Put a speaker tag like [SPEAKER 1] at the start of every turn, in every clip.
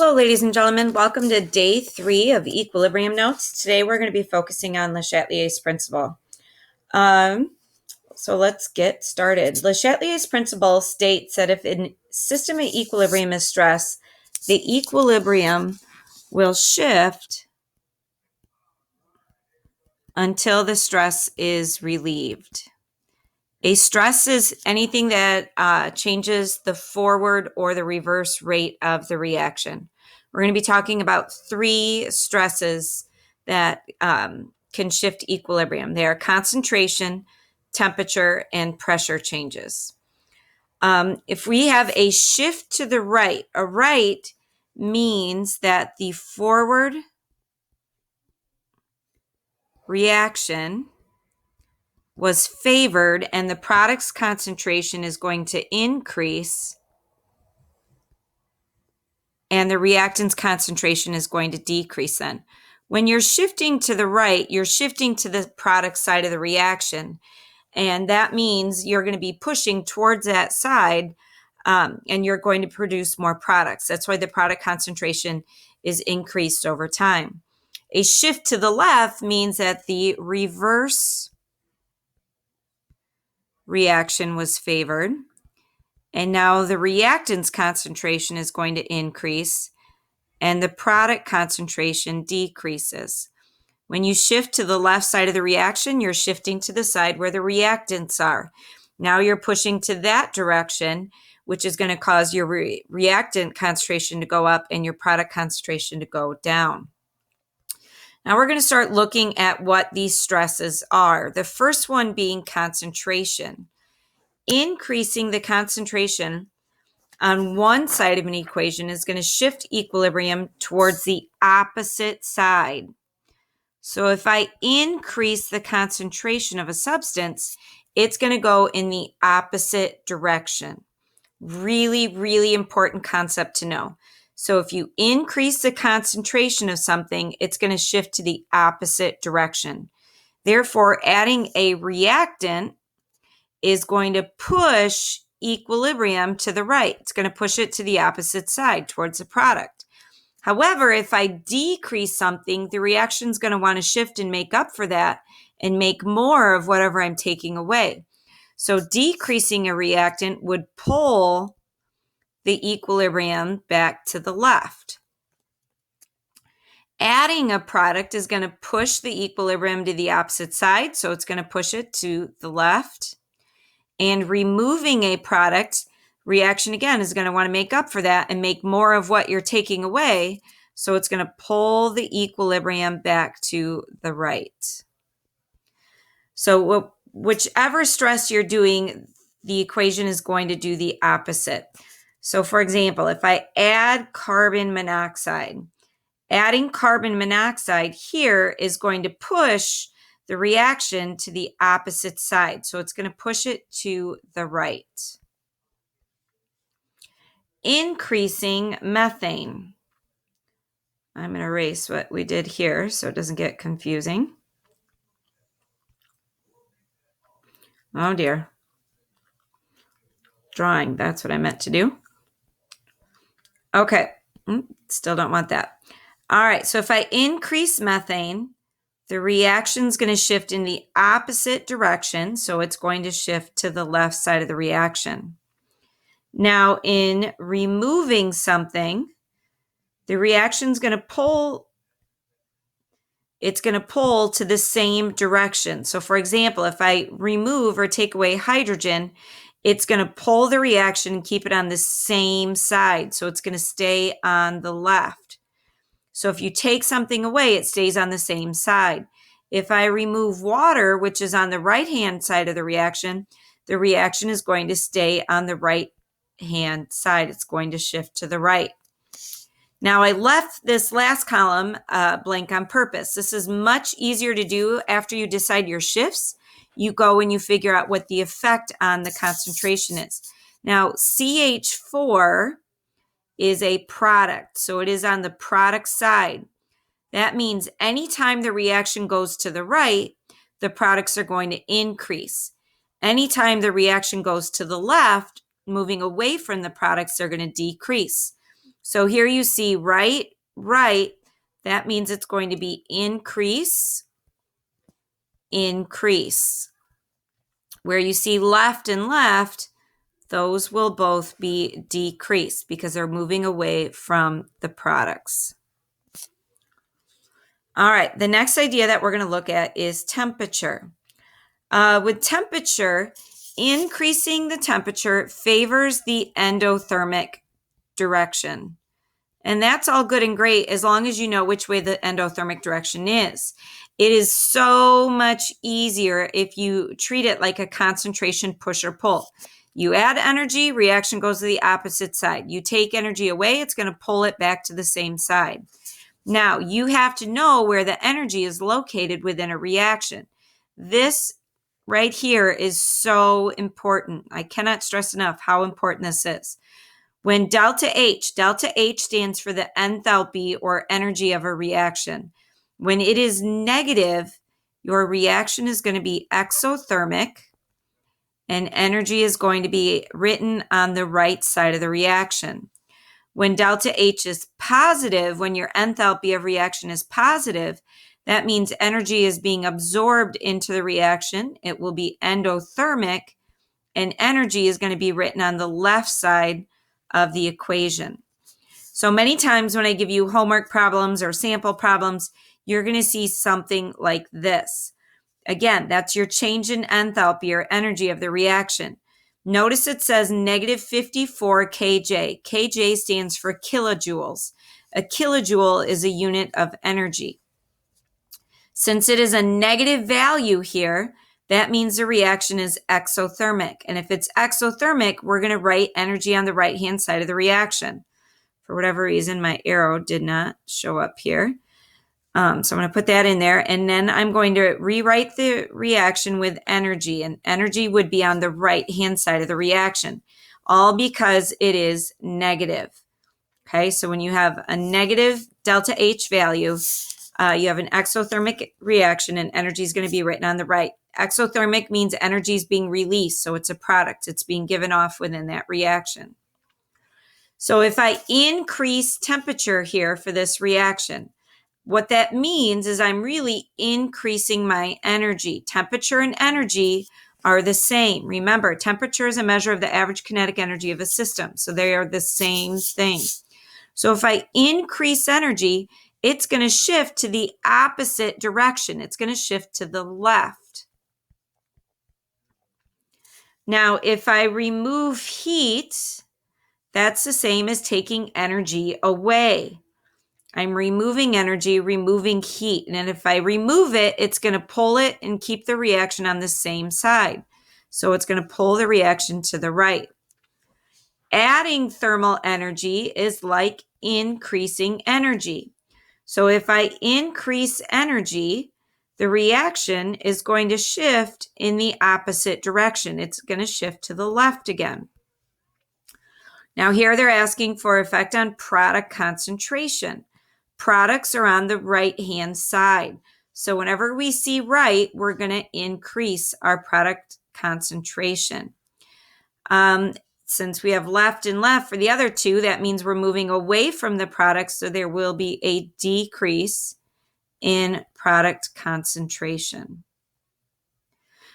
[SPEAKER 1] Hello, ladies and gentlemen. Welcome to day 3 of Equilibrium Notes. Today we're going to be focusing on Le Chatelier's principle. So let's get started. Le Chatelier's principle states that if a system of equilibrium is stressed, the equilibrium will shift until the stress is relieved. A stress is anything that changes the forward or the reverse rate of the reaction. We're going to be talking about 3 stresses that can shift equilibrium. They are concentration, temperature, and pressure changes. If we have a shift to the right, a right means that the forward reaction was favored and the product's concentration is going to increase and the reactant's concentration is going to decrease then. When you're shifting to the right, you're shifting to the product side of the reaction. And that means you're going to be pushing towards that side and you're going to produce more products. That's why the product concentration is increased over time. A shift to the left means that the reverse reaction was favored. And now the reactant's concentration is going to increase and the product concentration decreases. When you shift to the left side of the reaction, you're shifting to the side where the reactants are. Now you're pushing to that direction, which is going to cause your reactant concentration to go up and your product concentration to go down. Now we're going to start looking at what these stresses are. The first one being concentration. Increasing the concentration on one side of an equation is going to shift equilibrium towards the opposite side. So if I increase the concentration of a substance, it's going to go in the opposite direction. Really, really important concept to know. So if you increase the concentration of something, it's going to shift to the opposite direction. Therefore, adding a reactant is going to push equilibrium to the right. It's going to push it to the opposite side towards the product. However, if I decrease something, the reaction is going to want to shift and make up for that and make more of whatever I'm taking away. So decreasing a reactant would pull the equilibrium back to the left. Adding a product is going to push the equilibrium to the opposite side, so it's going to push it to the left. And removing a product, reaction again is going to want to make up for that and make more of what you're taking away. So it's going to pull the equilibrium back to the right. So whichever stress you're doing, the equation is going to do the opposite. So for example, if I add carbon monoxide, adding carbon monoxide here is going to push the reaction to the opposite side. So it's going to push it to the right. Increasing methane. I'm going to erase what we did here so it doesn't get confusing. Oh dear. Drawing, that's what I meant to do. Okay, still don't want that. All right, so if I increase methane, the reaction is going to shift in the opposite direction, so it's going to shift to the left side of the reaction. Now, in removing something, the reaction is going to pull, it's going to pull to the same direction. So, for example, if I remove or take away hydrogen, it's going to pull the reaction and keep it on the same side, so it's going to stay on the left. So if you take something away, it stays on the same side. If I remove water, which is on the right-hand side of the reaction is going to stay on the right-hand side. It's going to shift to the right. Now, I left this last column blank on purpose. This is much easier to do after you decide your shifts. You go and you figure out what the effect on the concentration is. Now, CH4 is a product, so it is on the product side. That means anytime the reaction goes to the right, the products are going to increase. Anytime the reaction goes to the left, moving away from the products, they're going to decrease. So here you see right. That means it's going to be increase. Where you see left and left, those will both be decrease because they're moving away from the products. All right, the next idea that we're going to look at is temperature. With temperature, increasing the temperature favors the endothermic direction. And that's all good and great as long as you know which way the endothermic direction is. It is so much easier if you treat it like a concentration push or pull. You add energy, reaction goes to the opposite side. You take energy away, it's going to pull it back to the same side. Now, you have to know where the energy is located within a reaction. This right here is so important. I cannot stress enough how important this is. When delta H stands for the enthalpy or energy of a reaction. When it is negative, your reaction is going to be exothermic and energy is going to be written on the right side of the reaction. When delta H is positive, when your enthalpy of reaction is positive, that means energy is being absorbed into the reaction. It will be endothermic, and energy is going to be written on the left side of the equation. So many times when I give you homework problems or sample problems, you're going to see something like this. Again, that's your change in enthalpy or energy of the reaction. Notice it says negative 54 kJ. kJ stands for kilojoules. A kilojoule is a unit of energy. Since it is a negative value here, that means the reaction is exothermic. And if it's exothermic, we're going to write energy on the right-hand side of the reaction. For whatever reason, my arrow did not show up here. So I'm going to put that in there. And then I'm going to rewrite the reaction with energy. And energy would be on the right-hand side of the reaction, all because it is negative. Okay, so when you have a negative delta H value, you have an exothermic reaction and energy is going to be written on the right. Exothermic means energy is being released, so it's a product. It's being given off within that reaction. So if I increase temperature here for this reaction, what that means is I'm really increasing my energy. Temperature and energy are the same. Remember, temperature is a measure of the average kinetic energy of a system, so they are the same thing. So if I increase energy, it's going to shift to the opposite direction. It's going to shift to the left. Now, if I remove heat, that's the same as taking energy away. I'm removing energy, removing heat. And if I remove it, it's going to pull it and keep the reaction on the same side. So it's going to pull the reaction to the right. Adding thermal energy is like increasing energy. So if I increase energy, the reaction is going to shift in the opposite direction. It's going to shift to the left again. Now here they're asking for effect on product concentration. Products are on the right-hand side. So whenever we see right, we're going to increase our product concentration. Since we have left and left for the other two, that means we're moving away from the product, so there will be a decrease in product concentration.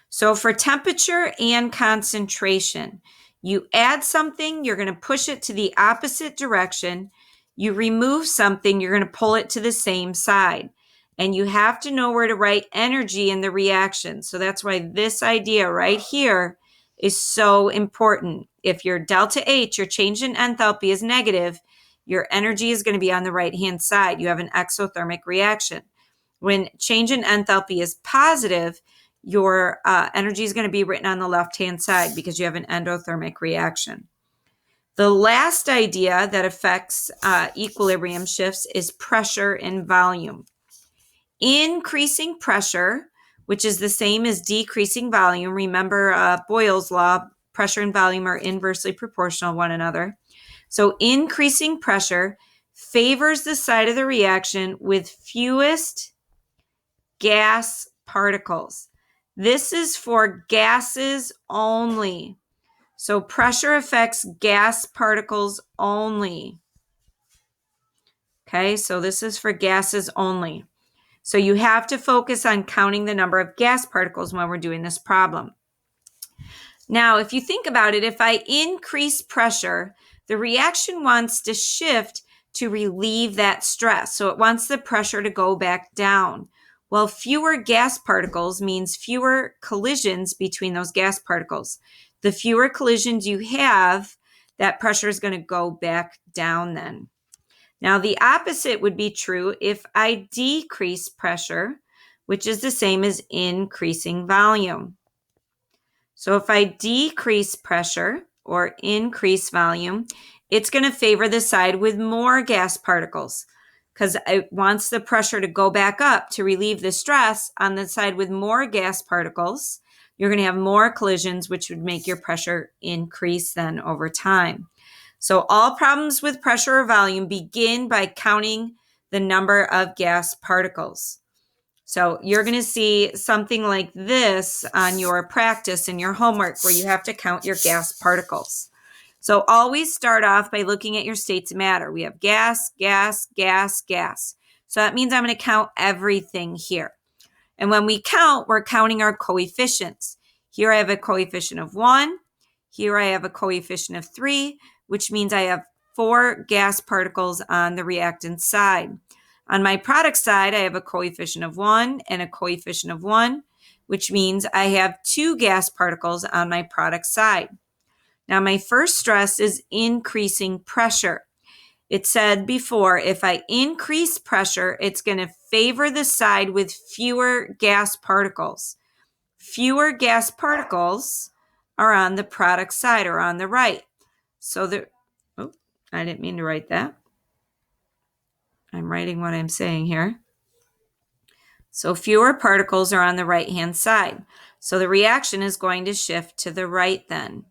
[SPEAKER 1] So for temperature and concentration, you add something, you're going to push it to the opposite direction. You remove something, you're going to pull it to the same side. And you have to know where to write energy in the reaction. So that's why this idea right here is so important. If your delta H, your change in enthalpy, is negative, your energy is going to be on the right-hand side. You have an exothermic reaction. When change in enthalpy is positive, your energy is going to be written on the left-hand side because you have an endothermic reaction. The last idea that affects equilibrium shifts is pressure and volume. Increasing pressure, which is the same as decreasing volume. Remember Boyle's law, pressure and volume are inversely proportional to one another. So increasing pressure favors the side of the reaction with fewest gas particles. This is for gases only. So pressure affects gas particles only. Okay, so this is for gases only. So you have to focus on counting the number of gas particles when we're doing this problem. Now, if you think about it, if I increase pressure, the reaction wants to shift to relieve that stress. So it wants the pressure to go back down. Well, fewer gas particles means fewer collisions between those gas particles. The fewer collisions you have, that pressure is going to go back down then. Now, the opposite would be true if I decrease pressure, which is the same as increasing volume. So if I decrease pressure or increase volume, it's going to favor the side with more gas particles because it wants the pressure to go back up to relieve the stress on the side with more gas particles. You're going to have more collisions, which would make your pressure increase then over time. So all problems with pressure or volume begin by counting the number of gas particles. So you're going to see something like this on your practice and your homework where you have to count your gas particles. So always start off by looking at your states of matter. We have gas, gas, gas, gas. So that means I'm going to count everything here. And when we count, we're counting our coefficients. Here I have a coefficient of 1. Here I have a coefficient of 3, which means I have 4 gas particles on the reactant side. On my product side, I have a coefficient of 1 and a coefficient of 1, which means I have 2 gas particles on my product side. Now, my first stress is increasing pressure. It said before, if I increase pressure, it's going to favor the side with fewer gas particles. Fewer gas particles are on the product side or on the right. So I didn't mean to write that. I'm writing what I'm saying here. So fewer particles are on the right-hand side. So the reaction is going to shift to the right then.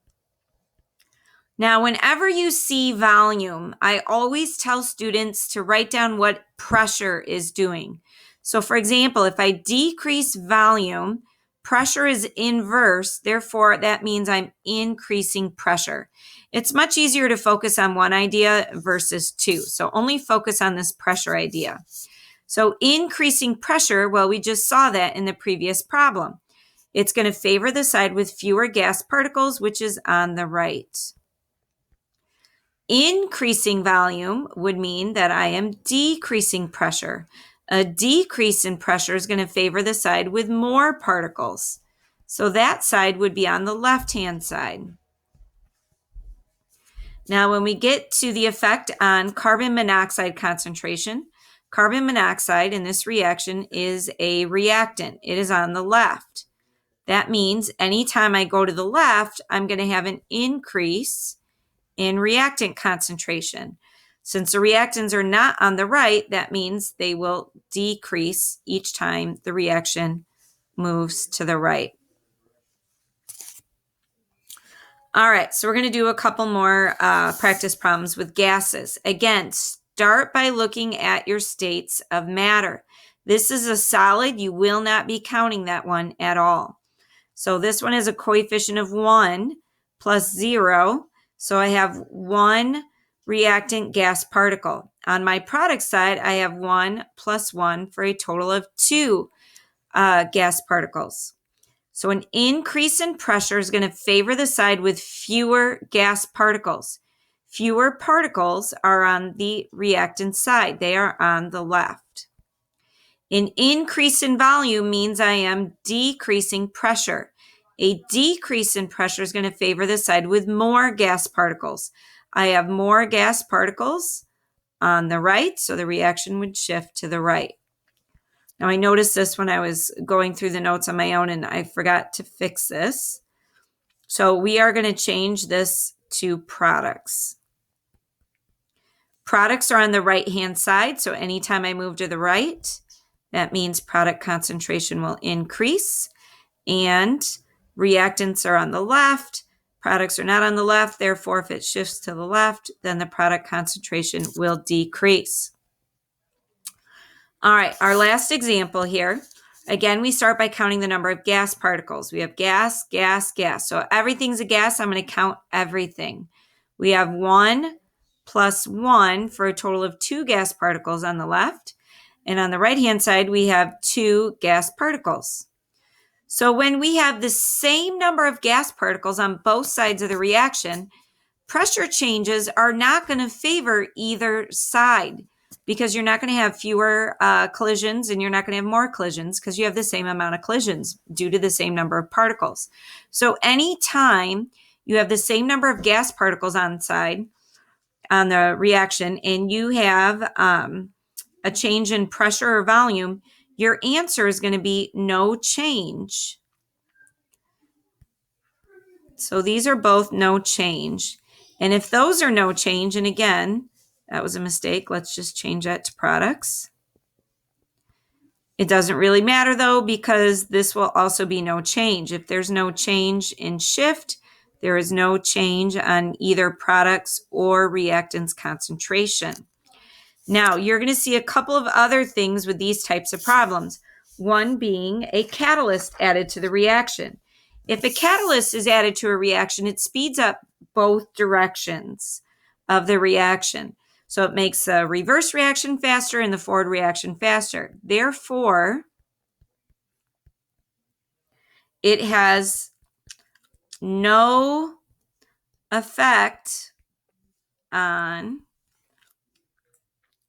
[SPEAKER 1] Now, whenever you see volume, I always tell students to write down what pressure is doing. So for example, if I decrease volume, pressure is inverse. Therefore, that means I'm increasing pressure. It's much easier to focus on one idea versus two. So only focus on this pressure idea. So increasing pressure, well, we just saw that in the previous problem. It's going to favor the side with fewer gas particles, which is on the right. Increasing volume would mean that I am decreasing pressure. A decrease in pressure is going to favor the side with more particles. So that side would be on the left-hand side. Now, when we get to the effect on carbon monoxide concentration, carbon monoxide in this reaction is a reactant. It is on the left. That means anytime I go to the left, I'm going to have an increase in reactant concentration. Since the reactants are not on the right, that means they will decrease each time the reaction moves to the right. All right, so we're going to do a couple more practice problems with gases. Again, start by looking at your states of matter. This is a solid. You will not be counting that one at all. So this one has a coefficient of 1 plus 0. So I have 1 reactant gas particle. On my product side, I have 1 plus 1 for a total of 2 gas particles. So an increase in pressure is going to favor the side with fewer gas particles. Fewer particles are on the reactant side. They are on the left. An increase in volume means I am decreasing pressure. A decrease in pressure is going to favor the side with more gas particles. I have more gas particles on the right, so the reaction would shift to the right. Now, I noticed this when I was going through the notes on my own, and I forgot to fix this. So we are going to change this to products. Products are on the right-hand side, so anytime I move to the right, that means product concentration will increase, and reactants are on the left. Products are not on the left. Therefore, if it shifts to the left, then the product concentration will decrease. All right, our last example here. Again, we start by counting the number of gas particles. We have gas, gas, gas. So everything's a gas. I'm going to count everything. We have 1 plus 1 for a total of 2 gas particles on the left. And on the right-hand side, we have 2 gas particles. So when we have the same number of gas particles on both sides of the reaction, pressure changes are not going to favor either side because you're not going to have fewer collisions and you're not going to have more collisions because you have the same amount of collisions due to the same number of particles. So anytime you have the same number of gas particles on the reaction and you have a change in pressure or volume, your answer is going to be no change. So these are both no change. And if those are no change, and again, that was a mistake, let's just change that to products. It doesn't really matter though, because this will also be no change. If there's no change in shift, there is no change on either products or reactants concentration. Now, you're going to see a couple of other things with these types of problems. One being a catalyst added to the reaction. If a catalyst is added to a reaction, it speeds up both directions of the reaction. So it makes the reverse reaction faster and the forward reaction faster. Therefore, it has no effect on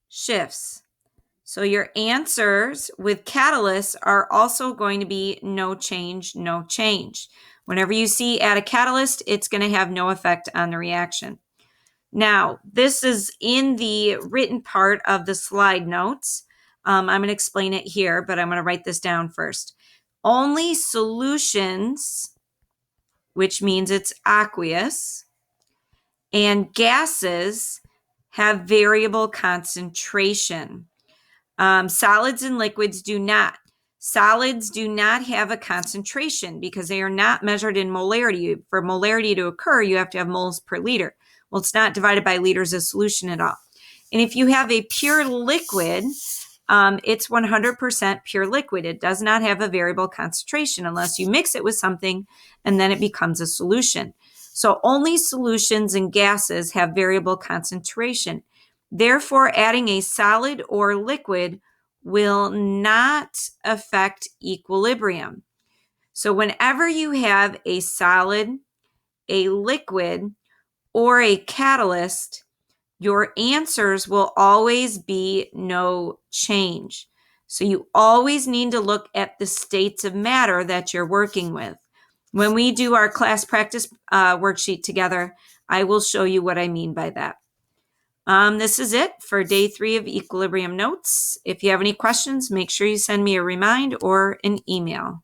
[SPEAKER 1] shifts. So your answers with catalysts are also going to be no change, no change. Whenever you see add a catalyst, it's going to have no effect on the reaction. Now, this is in the written part of the slide notes. I'm going to explain it here, but I'm going to write this down first. Only solutions, which means it's aqueous, and gases have variable concentration. Solids and liquids do not. Solids do not have a concentration because they are not measured in molarity. For molarity to occur, you have to have moles per liter. Well, it's not divided by liters of solution at all. And if you have a pure liquid, it's 100% pure liquid. It does not have a variable concentration unless you mix it with something and then it becomes a solution. So only solutions and gases have variable concentration. Therefore, adding a solid or liquid will not affect equilibrium. So whenever you have a solid, a liquid, or a catalyst, your answers will always be no change. So you always need to look at the states of matter that you're working with. When we do our class practice worksheet together, I will show you what I mean by that. This is it for day 3 of equilibrium notes. If you have any questions, make sure you send me a remind or an email.